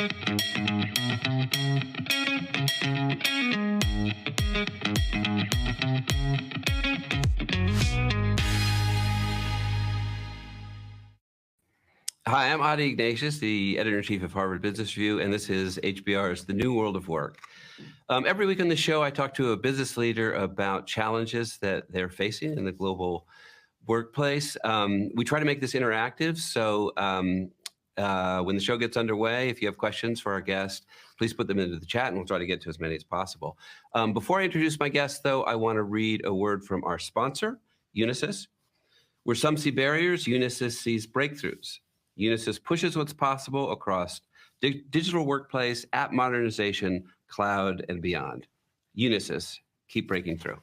Hi, I'm Adi Ignatius, the editor-in-chief of Harvard Business Review, and this is HBR's The New World of Work. Every week on the show, I talk to a business leader about challenges that they're facing in the global workplace. We try to make this interactive, so when the show gets underway, if you have questions for our guest, please put them into the chat, and we'll try to get to as many as possible. Before I introduce my guest, though, I want to read a word from our sponsor, Unisys. Where some see barriers, Unisys sees breakthroughs. Unisys pushes what's possible across digital workplace, app modernization, cloud, and beyond. Unisys, keep breaking through.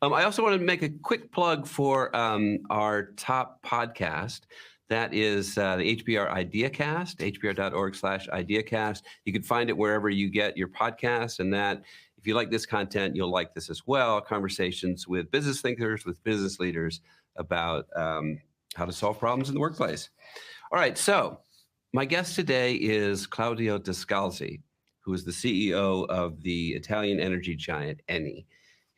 I also want to make a quick plug for our top podcast. That is the HBR IdeaCast, hbr.org/IdeaCast. You can find it wherever you get your podcasts, and that, if you like this content, you'll like this as well. Conversations with business thinkers, with business leaders about how to solve problems in the workplace. All right, so my guest today is Claudio Descalzi, who is the CEO of the Italian energy giant Eni.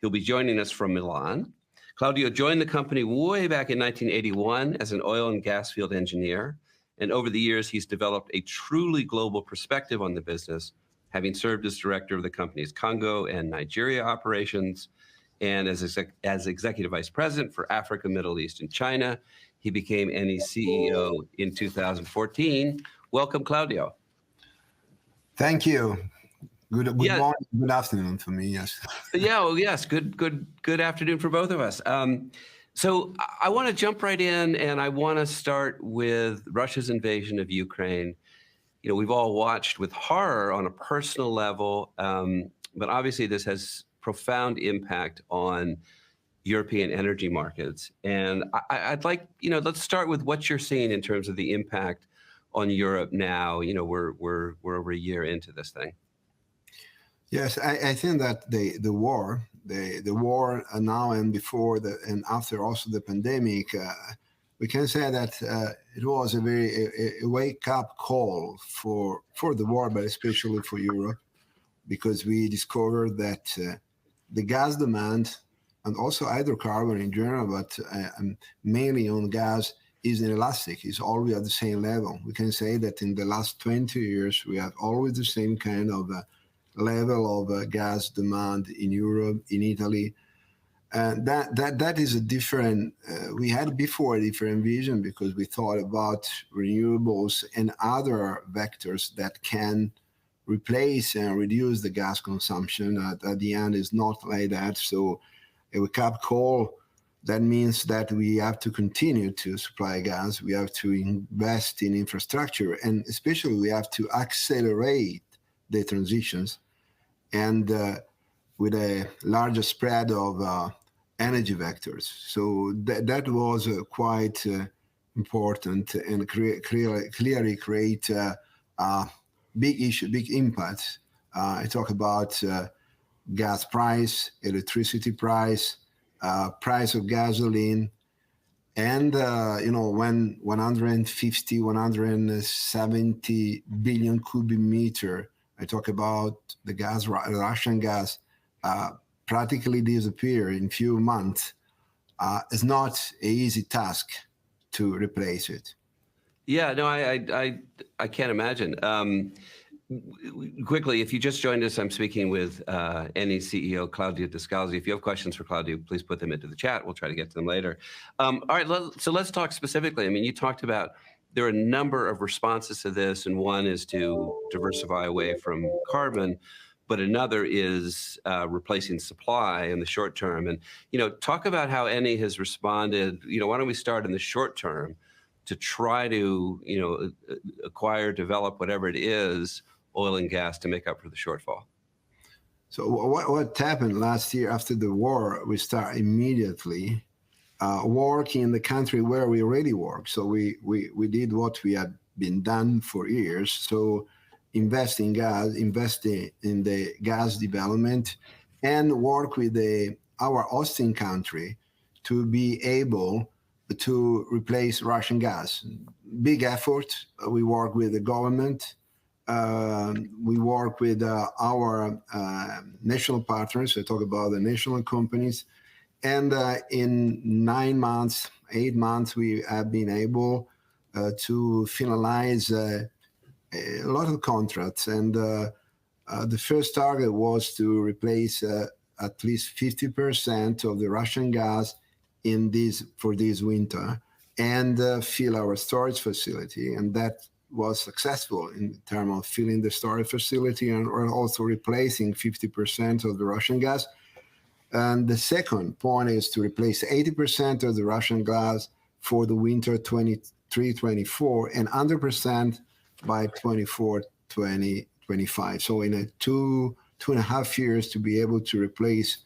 He'll be joining us from Milan. Claudio joined the company way back in 1981 as an oil and gas field engineer, and over the years, he's developed a truly global perspective on the business, having served as director of the company's Congo and Nigeria operations, and as executive vice president for Africa, Middle East, and China. He became Eni's CEO in 2014. Welcome, Claudio. Thank you. Good morning, good afternoon for me, yes. Yeah, well, yes, good afternoon for both of us. So I want to jump right in, and I want to start with Russia's invasion of Ukraine. You know, we've all watched with horror on a personal level, but obviously this has profound impact on European energy markets. And I'd like, let's start with what you're seeing in terms of the impact on Europe now. You know, we're over a year into this thing. Yes, I think that the war now and before and after also the pandemic, we can say that it was a wake-up call for the world, but especially for Europe, because we discovered that the gas demand and also hydrocarbon in general, but mainly on gas, is inelastic. It's always at the same level. We can say that in the last 20 years, we have always the same kind of level of gas demand in Europe, in Italy. And that is a different, we had before a different vision, because we thought about renewables and other vectors that can replace and reduce the gas consumption. At the end, it's not like that. So a wake-up call, that means that we have to continue to supply gas. We have to invest in infrastructure, and especially we have to accelerate the transitions, and with a larger spread of energy vectors. So that was quite important, and clearly create big issue, big impact. I talk about gas price, electricity price, price of gasoline, and when 150, 170 billion cubic meter, I talk about the gas, Russian gas, practically disappear in few months. It's not an easy task to replace it. Yeah, no, I can't imagine. Quickly, if you just joined us, I'm speaking with Eni CEO Claudio Descalzi. If you have questions for Claudio, please put them into the chat. We'll try to get to them later. All right, so let's talk specifically. I mean, you talked about there are a number of responses to this, and one is to diversify away from carbon, but another is replacing supply in the short term. And, talk about how Eni has responded. Why don't we start in the short term to try to, acquire, develop, whatever it is, oil and gas to make up for the shortfall. So what happened last year after the war, we start immediately working in the country where we already work. So we did what we had been done for years. So invest in gas, invest in the gas development, and work with our hosting country to be able to replace Russian gas. Big effort. We work with the government, We work with our national partners. I talk about the national companies. And in 9 months, 8 months, we have been able to finalize a lot of contracts. And the first target was to replace at least 50% of the Russian gas for this winter and fill our storage facility. And that was successful in terms of filling the storage facility and also replacing 50% of the Russian gas. And the second point is to replace 80% of the Russian gas for the winter 23-24 and 100% by 24-25. So in a two and a half years to be able to replace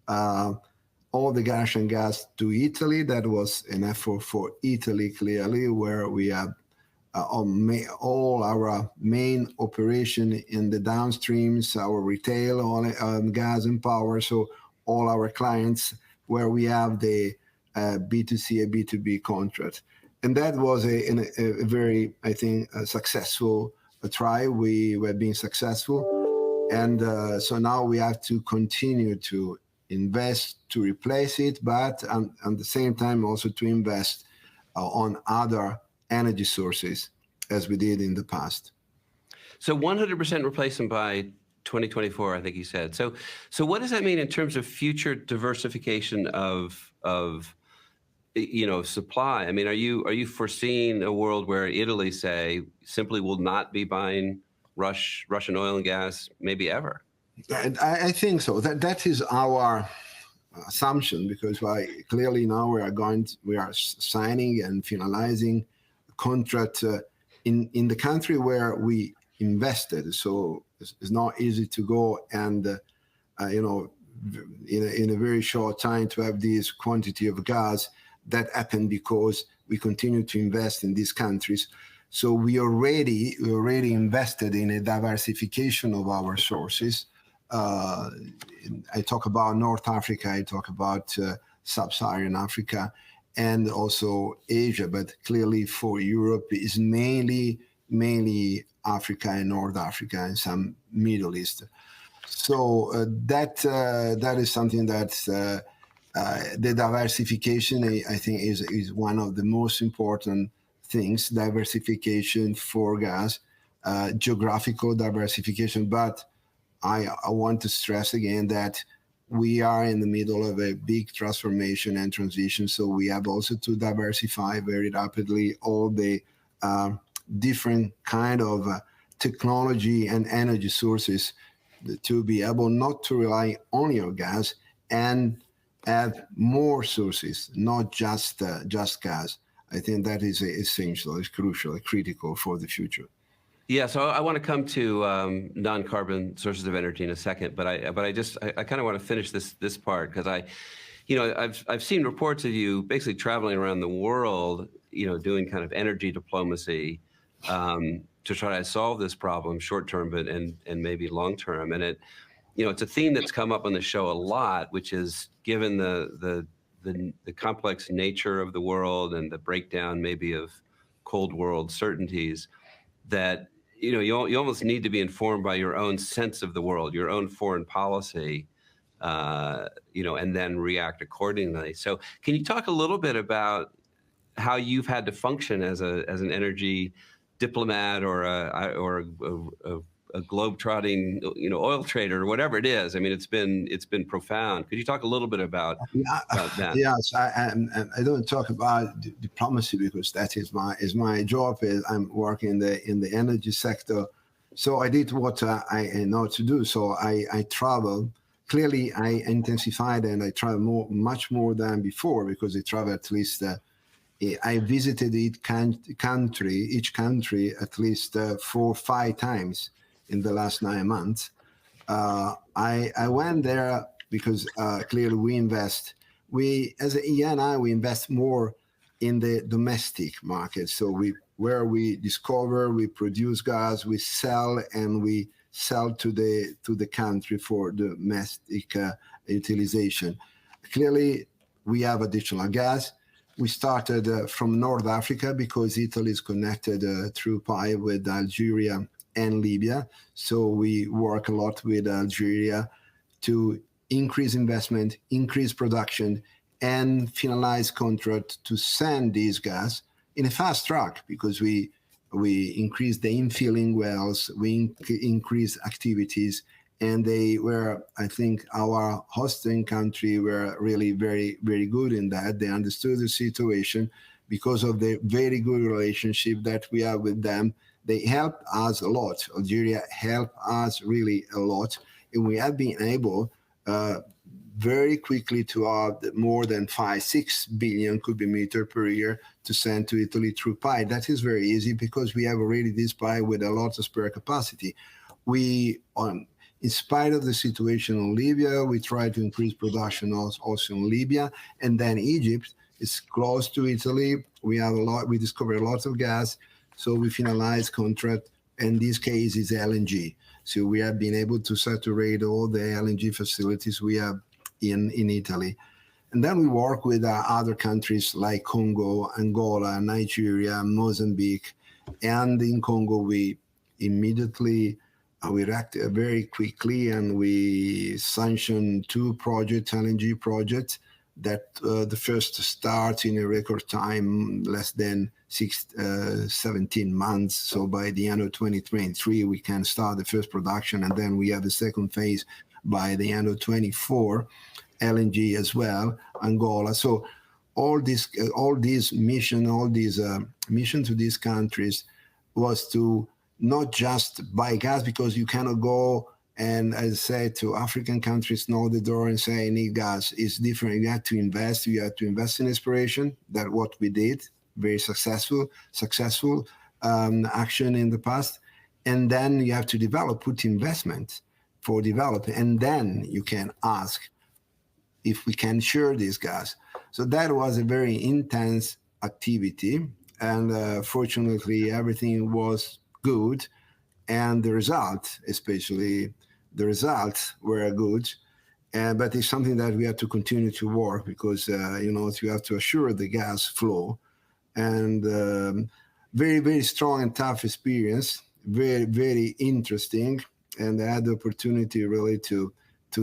all the Russian gas to Italy. That was an effort for Italy, clearly, where we have all our main operation in the downstreams, our retail on gas and power. So all our clients where we have the B2C and B2B contract. And that was a very, I think, successful try. We were being successful. And so now we have to continue to invest to replace it, but at the same time also to invest on other energy sources as we did in the past. So 100% replacement by 2024, I think you said. So what does that mean in terms of future diversification of supply? I mean, are you foreseeing a world where Italy, say, simply will not be buying Russian oil and gas, maybe ever? I think so. That is our assumption, because clearly now we are signing and finalizing a contract in the country where we invested. So it's not easy to go and in a very short time to have this quantity of gas. That happened because we continue to invest in these countries. So we already invested in a diversification of our sources. I talk about North Africa, I talk about Sub-Saharan Africa, and also Asia. But clearly for Europe is mainly Africa and North Africa and some Middle East. So that is something that the diversification, I think, is one of the most important things. Diversification for gas, geographical diversification. But I want to stress again that we are in the middle of a big transformation and transition. So we have also to diversify very rapidly all the different kind of technology and energy sources to be able not to rely only on gas and have more sources, not just gas. I think that is essential, is crucial, critical for the future. Yeah, so I want to come to non-carbon sources of energy in a second, but I kind of want to finish this part because I've seen reports of you basically traveling around the world, doing kind of energy diplomacy to try to solve this problem, short term, but and maybe long term. And it's a theme that's come up on the show a lot, which is given the complex nature of the world and the breakdown maybe of cold world certainties, that you almost need to be informed by your own sense of the world, your own foreign policy, and then react accordingly. So can you talk a little bit about how you've had to function as an energy diplomat or a globe-trotting, oil trader or whatever it is? I mean, it's been profound. Could you talk a little bit about that? Yes, I don't talk about diplomacy because that is my job. I'm working in the energy sector, so I did what I know to do. So I travel. Clearly, I intensified and I travel much more than before because I travel at least. I visited each country at least 4 or 5 times in the last 9 months. I went there because clearly we invest. As ENI, we invest more in the domestic market. So where we discover, we produce gas, we sell, and we sell to the country for domestic utilization. Clearly, we have additional gas. We started from North Africa because Italy is connected through pipe with Algeria and Libya. So we work a lot with Algeria to increase investment, increase production, and finalize contract to send this gas in a fast track, because we increased the infilling wells, we increased activities, and they were, I think, our hosting country were really very, very good in that. They understood the situation because of the very good relationship that we have with them. They helped us a lot. Algeria helped us really a lot, and we have been able very quickly to have more than 5-6 billion cubic meter per year to send to Italy through pipe. That is very easy because we have already this pipe with a lot of spare capacity. In spite of the situation in Libya, we try to increase production also in Libya, and then Egypt is close to Italy. We discovered a lot of gas, so we finalized contract. In this case, is LNG. So we have been able to saturate all the LNG facilities we have in Italy. And then we work with other countries like Congo, Angola, Nigeria, Mozambique. And in Congo, we immediately we reacted very quickly, and we sanctioned 2 projects, LNG projects, that the first start in a record time, less than 17 months. So by the end of 2023, we can start the first production, and then we have the second phase by the end of 24, LNG as well, Angola. So all these mission to these countries was to not just buy gas, because you cannot go and, as I said, to African countries, knock the door and say, I need gas. It's different. You have to invest. You have to invest in exploration. That's what we did. Very successful action in the past. And then you have to put investment for developing. And then you can ask if we can share this gas. So that was a very intense activity. And fortunately, everything was good. And the results were good. But it's something that we have to continue to work, because, you have to assure the gas flow. And very, very strong and tough experience, very, very interesting. And I had the opportunity really to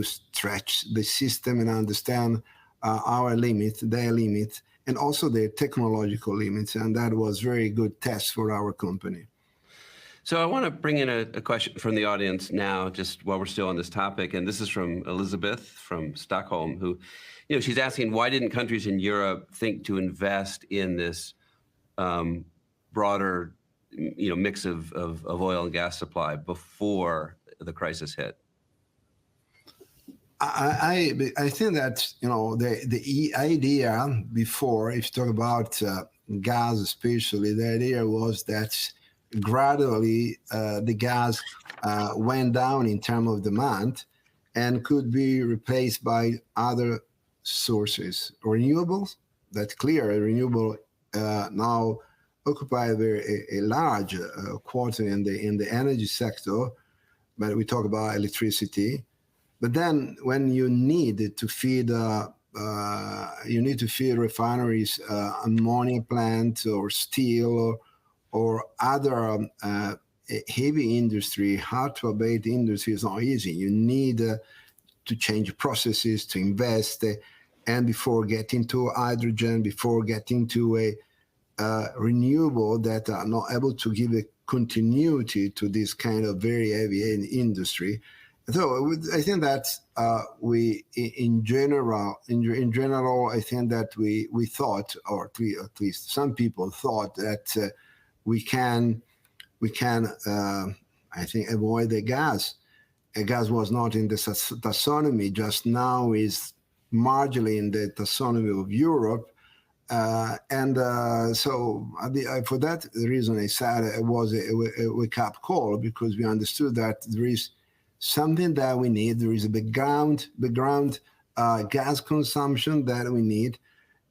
stretch the system and understand our limit, their limit, and also their technological limits. And that was very good test for our company. So I want to bring in a question from the audience now, just while we're still on this topic. And this is from Elizabeth from Stockholm, who, she's asking, why didn't countries in Europe think to invest in this broader, mix of oil and gas supply before the crisis hit? I think that, the idea before, if you talk about gas especially, the idea was that gradually the gas went down in terms of demand and could be replaced by other sources. Renewables, that's clear. Renewable now occupy a large quarter in the energy sector, but we talk about electricity. But then when you need to feed refineries, ammonia plants or steel or other heavy industry, hard to abate industry is not easy. You need to change processes, to invest, and before getting to hydrogen, before getting to a renewable that are not able to give a continuity to this kind of very heavy industry. So I think that we, in general, I think that we thought, or at least some people thought, that we can, I think, avoid the gas. The gas was not in the taxonomy. Just now is marginally in the taxonomy of Europe. So for that reason, I said it was a wake-up call, because we understood that there is something that we need. There is a background gas consumption that we need.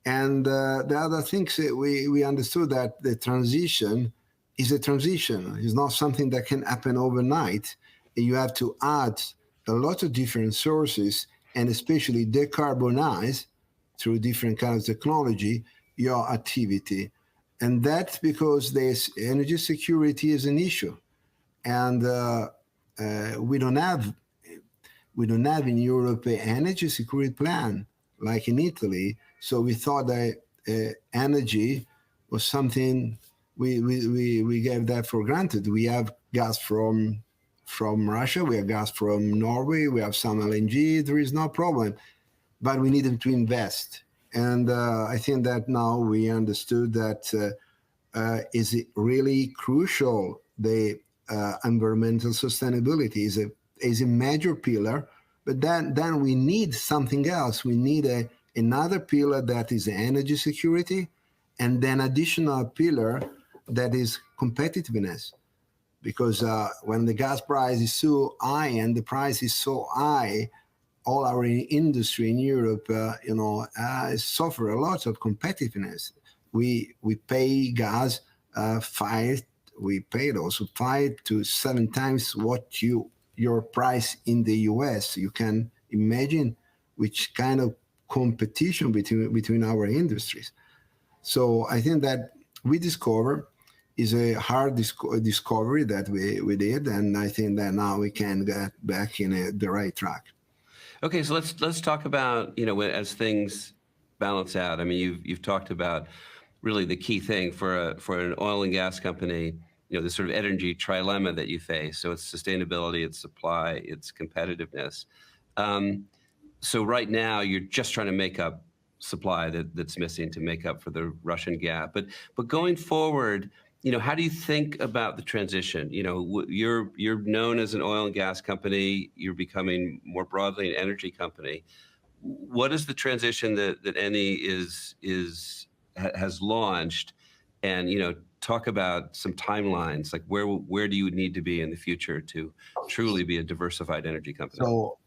And the other things that we understood, that the transition is a transition. It's not something that can happen overnight. You have to add a lot of different sources, and especially decarbonize through different kinds of technology your activity. And that's because there's energy security is an issue. and we don't have in Europe an energy security plan like in Italy. So we thought that energy was something we gave that for granted. We have gas from Russia, we have gas from Norway, we have some LNG. There is no problem, but we needed to invest. And I think that now we understood that is it really crucial. The environmental sustainability is a major pillar, but then we need something else. We need another pillar that is energy security, and then additional pillar that is competitiveness. Because when the gas price is so high and the price is so high, all our industry in Europe, suffer a lot of competitiveness. We pay gas we paid also 5 to 7 times what your price in the US. You can imagine which kind of competition between our industries. So I think that we discover is a hard discovery that we did, and I think that now we can get back in the right track. Okay, so let's talk about, as things balance out. I mean, you've talked about really the key thing for an oil and gas company, the sort of energy trilemma that you face. So it's sustainability, it's supply, it's competitiveness. So right now you're just trying to make up supply that's missing to make up for the Russian gap. But going forward, how do you think about the transition? You're known as an oil and gas company. You're becoming more broadly an energy company. What is the transition that Eni has launched? And talk about some timelines, like where do you need to be in the future to truly be a diversified energy company? So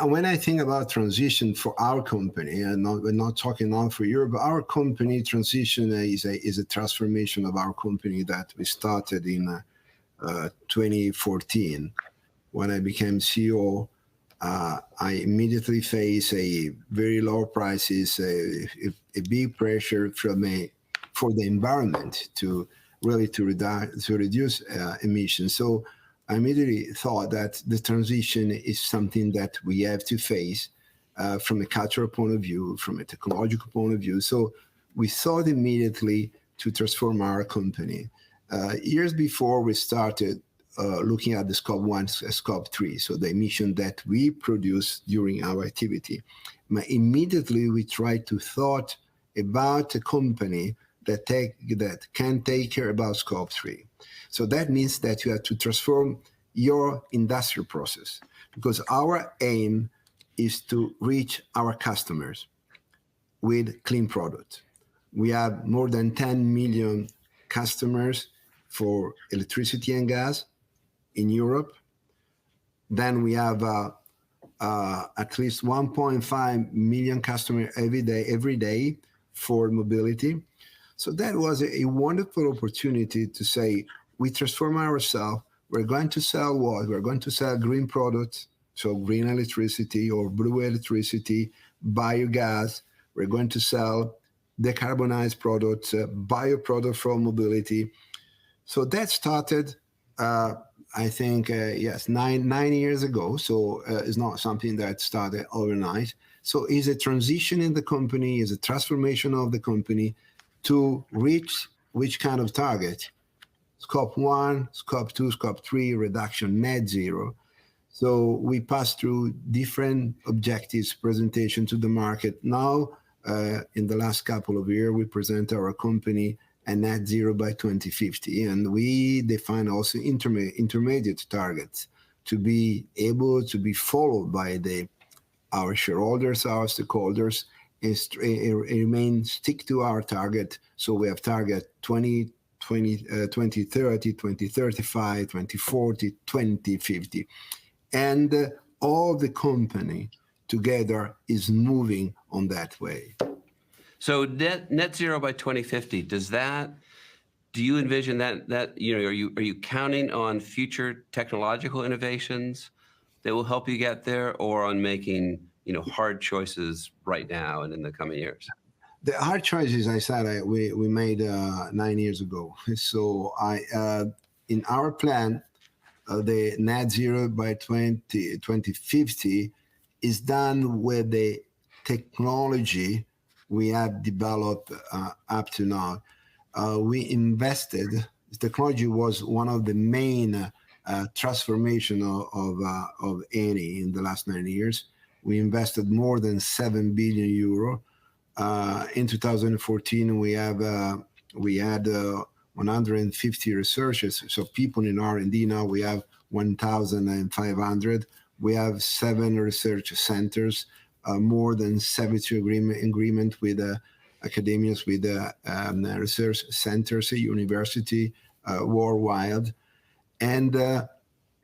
when I think about transition for our company, and we're not talking now for Europe, but our company transition is a transformation of our company that we started in 2014. When I became CEO, I immediately faced a very low prices, a big pressure for the environment to reduce emissions. So I immediately thought that the transition is something that we have to face from a cultural point of view, from a technological point of view. So we thought immediately to transform our company. Years before, we started looking at the scope 1, scope 3, so the emission that we produce during our activity. But immediately we tried to thought about a company that can take care about scope 3. So that means that you have to transform your industrial process, because our aim is to reach our customers with clean products. We have more than 10 million customers for electricity and gas in Europe. Then we have at least 1.5 million customers every day for mobility. So that was a wonderful opportunity to say, we transform ourselves. We're going to sell what? We're going to sell green products, so green electricity or blue electricity, biogas. We're going to sell decarbonized products, bioproduct from mobility. So that started, I think, 9 years ago. So it's not something that started overnight. So it's a transition in the company, it's a transformation of the company to reach which kind of target? Scope 1, Scope 2, Scope 3, reduction, net zero. So we passed through different objectives, presentation to the market. Now, in the last couple of years, we present our company a net zero by 2050. And we define also intermediate targets to be able to be followed by our shareholders, our stakeholders, and stick to our target. So we have target 2030, 2035, 2040, 2050. And all the company together is moving on that way. So net zero by 2050, do you envision that are you counting on future technological innovations that will help you get there, or on making hard choices right now and in the coming years? The hard choices, I said, we made 9 years ago. So in our plan, the net zero by 2050 is done with the technology we have developed up to now. We invested, technology was one of the main transformation of Eni in the last 9 years. We invested more than 7 billion euro. In 2014, we had 150 researchers, so people in R&D. Now we have 1,500. We have 7 research centers, more than 70 agreement with academics, with research centers, university worldwide, and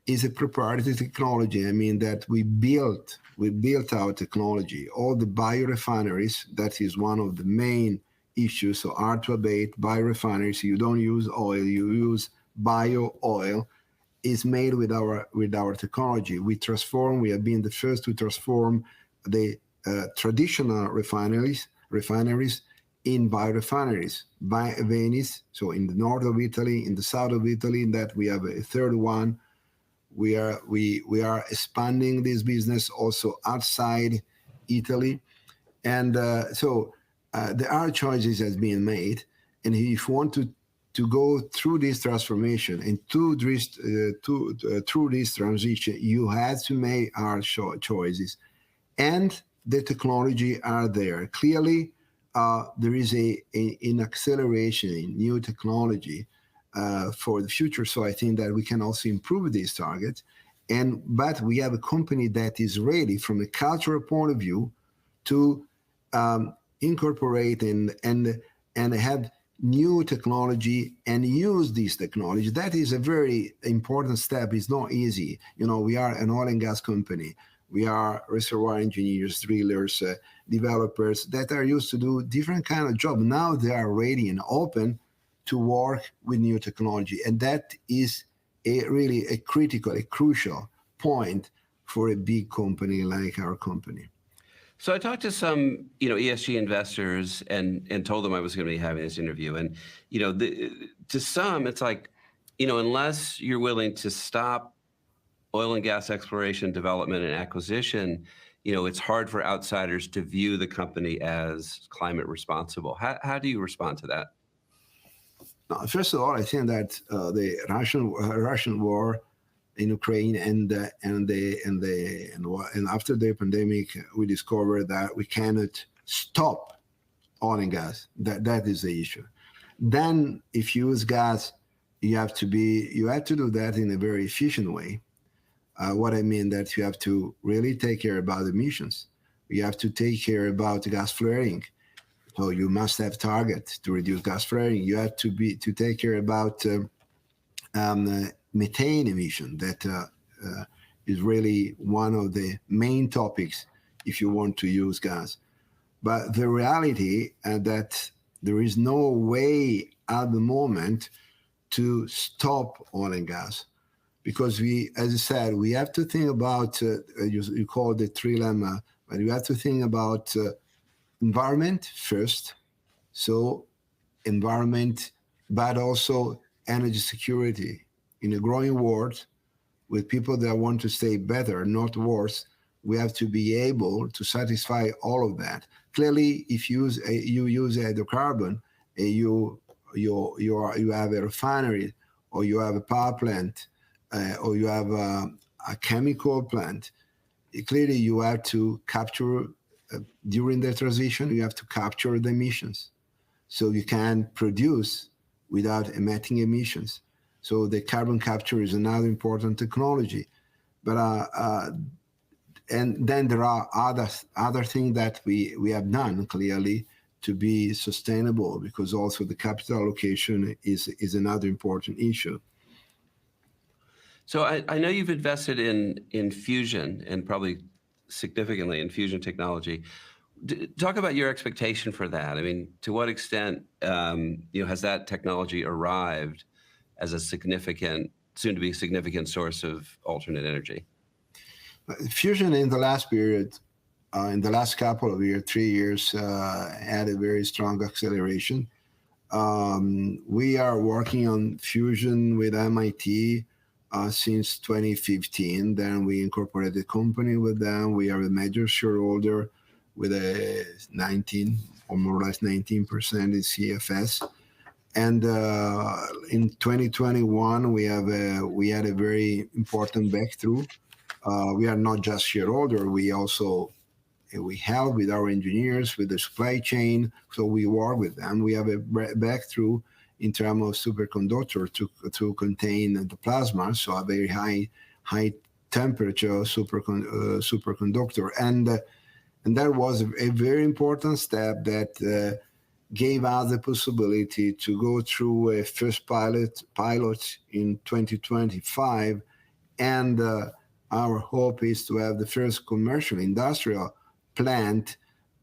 is a proprietary technology. I mean that we built our technology. All the biorefineries, that is one of the main issues, so hard to abate biorefineries. You don't use oil, you use bio oil. Is made with our technology. We have been the first to transform the traditional refineries in biorefineries. By Venice, so in the north of Italy, in the south of Italy, in that we have a third one. We are expanding this business also outside Italy, and there are choices has been made. And if you want to go through this transformation and through this transition, you have to make hard choices, and the technology are there. Clearly, there is an acceleration in new technology for the future. So I think that we can also improve these targets. But we have a company that is ready from a cultural point of view to incorporate and have new technology and use this technology. That is a very important step. It's not easy. We are an oil and gas company. We are reservoir engineers, drillers, developers that are used to do different kind of job. Now they are ready and open to work with new technology. And that is really a crucial point for a big company like our company. So I talked to some, ESG investors and told them I was going to be having this interview. And, to some, it's like, unless you're willing to stop oil and gas exploration, development, and acquisition, it's hard for outsiders to view the company as climate responsible. How do you respond to that? First of all, I think that the Russian war in Ukraine and after the pandemic, we discovered that we cannot stop oil and gas. That is the issue. Then, if you use gas, you have to do that in a very efficient way. What I mean that you have to really take care about emissions. You have to take care about gas flaring. So you must have targets to reduce gas flaring. You have to take care about methane emission. That is really one of the main topics if you want to use gas. But the reality that there is no way at the moment to stop oil and gas, because as I said, we have to think about you call it the trilemma, but you have to think about environment first, so environment, but also energy security. In a growing world, with people that want to stay better, not worse, we have to be able to satisfy all of that. Clearly, if you use hydrocarbon, you have a refinery, or you have a power plant, or you have a chemical plant. Clearly, you have to capture. During the transition, you have to capture the emissions, so you can produce without emitting emissions. So the carbon capture is another important technology. But and then there are other things that we have done clearly to be sustainable, because also the capital allocation is another important issue. So I know you've invested in fusion, and probably significantly in fusion technology. Talk about your expectation for that. I mean, to what extent has that technology arrived as a soon-to-be significant source of alternate energy? Fusion in the last period, in the last couple of years, 3 years, had a very strong acceleration. We are working on fusion with MIT, since 2015. Then we incorporated the company with them. We are a major shareholder with a 19 or more or less 19% in CFS. And in 2021, we had a very important breakthrough. We are not just shareholder; we help with our engineers, with the supply chain. So we work with them. We have a breakthrough in terms of superconductor to contain the plasma, so a very high temperature superconductor, and that was a very important step that gave us the possibility to go through a first pilot in 2025, and our hope is to have the first commercial industrial plant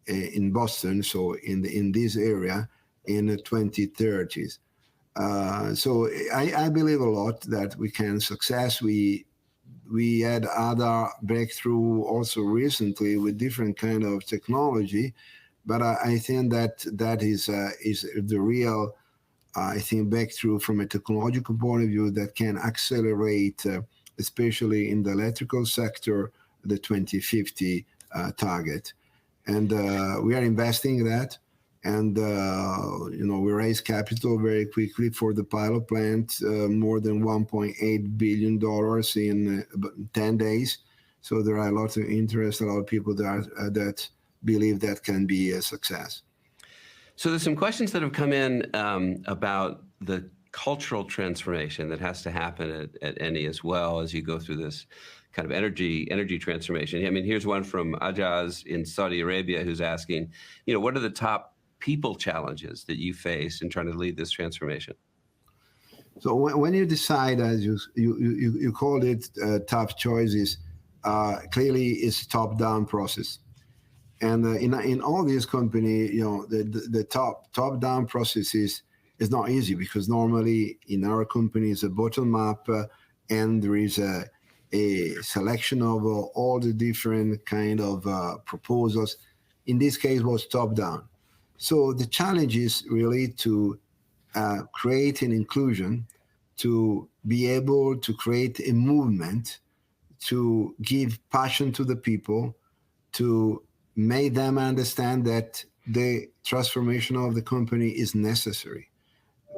in Boston, so in this area, in the 2030s. So I believe a lot that we can success. We had other breakthrough also recently with different kind of technology, but I think that is the real I think breakthrough from a technological point of view that can accelerate, especially in the electrical sector, the 2050 target. And we are investing in that. And, we raised capital very quickly for the pilot plant, more than $1.8 billion in 10 days. So there are a lot of interest, a lot of people that believe that can be a success. So there's some questions that have come in about the cultural transformation that has to happen at Eni as well as you go through this kind of energy transformation. I mean, here's one from Ajaz in Saudi Arabia who's asking, what are the top people challenges that you face in trying to lead this transformation? So when you decide, as you called it, tough choices, clearly it's top-down process. And in all these companies, the top-down process is not easy, because normally in our company it's a bottom-up, and there is a selection of all the different kind of proposals. In this case, it was top-down. So the challenge is really to create an inclusion, to be able to create a movement, to give passion to the people, to make them understand that the transformation of the company is necessary,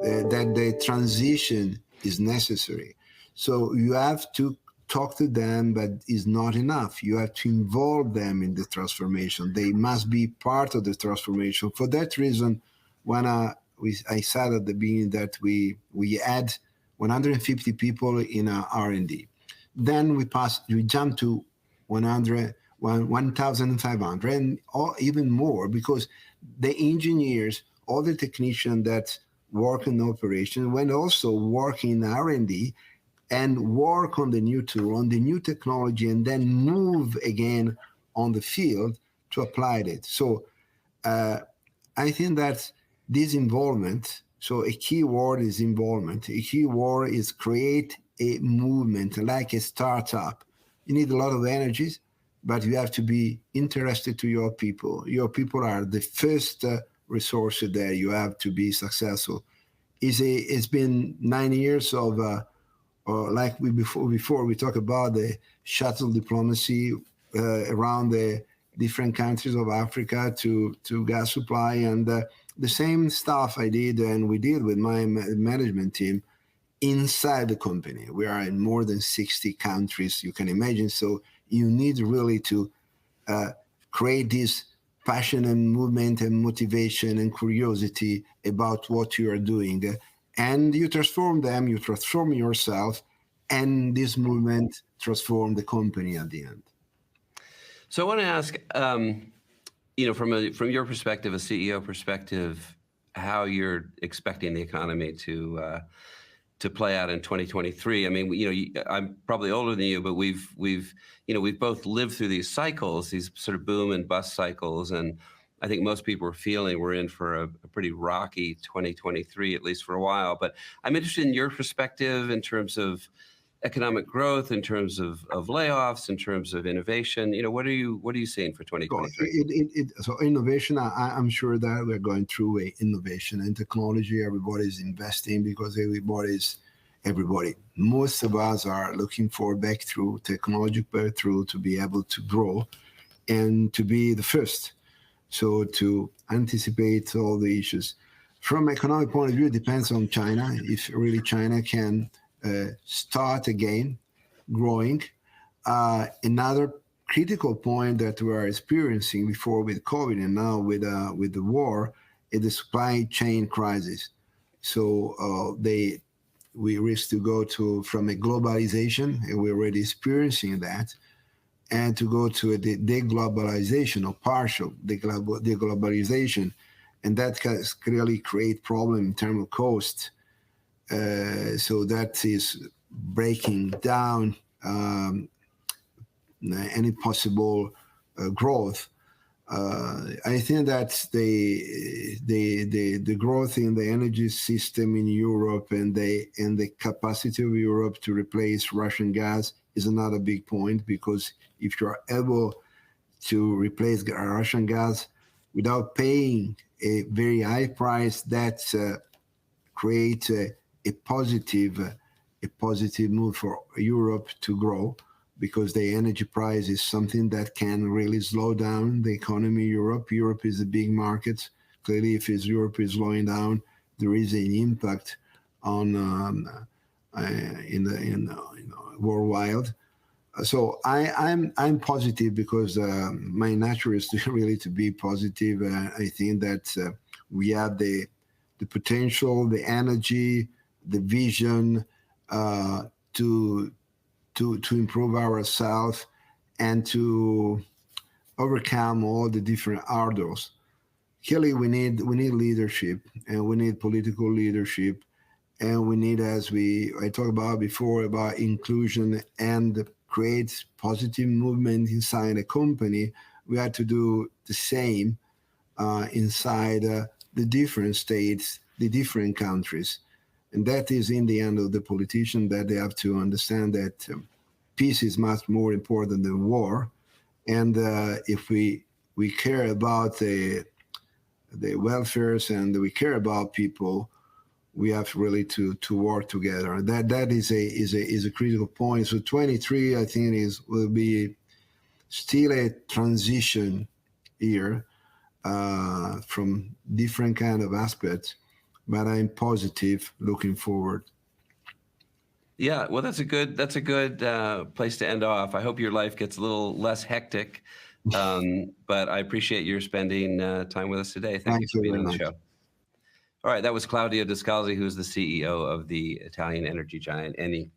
that the transition is necessary. So you have to talk to them, but it's not enough. You have to involve them in the transformation. They must be part of the transformation. For that reason, when I said at the beginning that we add 150 people in our R&D, then we jump to 1,500 and even more, because the engineers, all the technicians that work in operation, when also work in R&D, and work on the new tool, on the new technology, and then move again on the field to apply it. So I think that this involvement, so a key word is involvement. A key word is create a movement, like a startup. You need a lot of energies, but you have to be interested to your people. Your people are the first resource there. You have to be successful. It's been 9 years of like before we talk about the shuttle diplomacy around the different countries of Africa to gas supply, and the same stuff I did and we did with my management team inside the company. We are in more than 60 countries, you can imagine. So you need really to create this passion and movement and motivation and curiosity about what you are doing. And you transform them, you transform yourself, and this movement transform the company at the end. So I want to ask, from your perspective, a CEO perspective, how you're expecting the economy to play out in 2023. I mean, I'm probably older than you, but we've both lived through these cycles, these sort of boom and bust cycles, and I think most people are feeling we're in for a pretty rocky 2023, at least for a while. But I'm interested in your perspective in terms of economic growth, in terms of layoffs, in terms of innovation. What are you seeing for 2023? So innovation, I'm sure that we're going through a innovation and technology. Everybody's investing because everybody's everybody. Most of us are looking for breakthrough, technological breakthrough, to be able to grow and to be the first. So to anticipate all the issues. From economic point of view, it depends on China. If really China can start again growing. Another critical point that we are experiencing before with COVID and now with the war is the supply chain crisis. So we risk to go from a globalization, and we're already experiencing that, and to go to a deglobalization or partial deglobalization, and that can clearly create problem in terms of cost. So that is breaking down any possible growth. I think that the growth in the energy system in Europe and the capacity of Europe to replace Russian gas is another big point, because if you're able to replace Russian gas without paying a very high price, that creates a positive move for Europe to grow, because the energy price is something that can really slow down the economy of Europe. Europe is a big market. Clearly, if Europe is slowing down, there is an impact on worldwide. So I'm positive, because my nature is to be positive. I think that we have the potential, the energy, the vision to improve ourselves and to overcome all the different hurdles. Clearly, we need leadership, and we need political leadership, and we need, as I talked about before, about inclusion and create positive movement inside a company. We have to do the same inside the different states, the different countries. And that is in the end of the politician, that they have to understand that peace is much more important than war. And if we care about the welfares and we care about people, we have really to work together. And that is a critical point. So 23, I think, will be still a transition year from different kind of aspects, but I'm positive looking forward. Yeah, well, that's a good place to end off. I hope your life gets a little less hectic, but I appreciate your spending time with us today. Thank you for being on the show. All right, that was Claudio Descalzi, who's the CEO of the Italian energy giant Eni.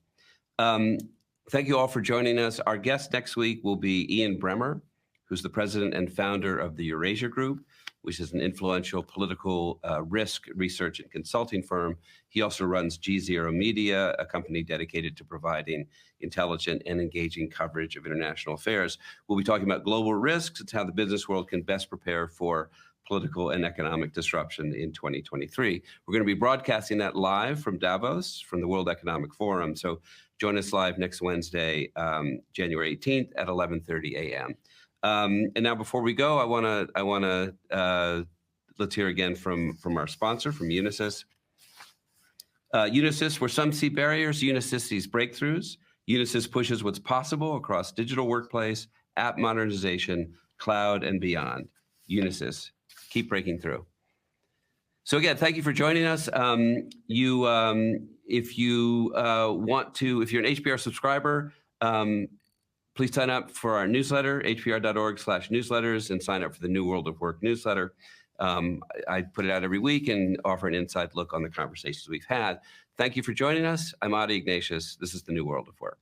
Thank you all for joining us. Our guest next week will be Ian Bremmer, who's the president and founder of the Eurasia Group, which is an influential political risk research and consulting firm. He also runs G0 Media, a company dedicated to providing intelligent and engaging coverage of international affairs. We'll be talking about global risks. It's how the business world can best prepare for political and economic disruption in 2023. We're going to be broadcasting that live from Davos, from the World Economic Forum. So join us live next Wednesday, January 18th at 11:30 a.m. And now, before we go, I want to let's hear again from our sponsor, from Unisys. Unisys, where some see barriers, Unisys sees breakthroughs. Unisys pushes what's possible across digital workplace, app modernization, cloud, and beyond. Unisys, keep breaking through. So again, thank you for joining us. If you're an HBR subscriber, please sign up for our newsletter, hbr.org/newsletters, and sign up for the New World of Work newsletter. I put it out every week and offer an inside look on the conversations we've had. Thank you for joining us. I'm Adi Ignatius. This is the New World of Work.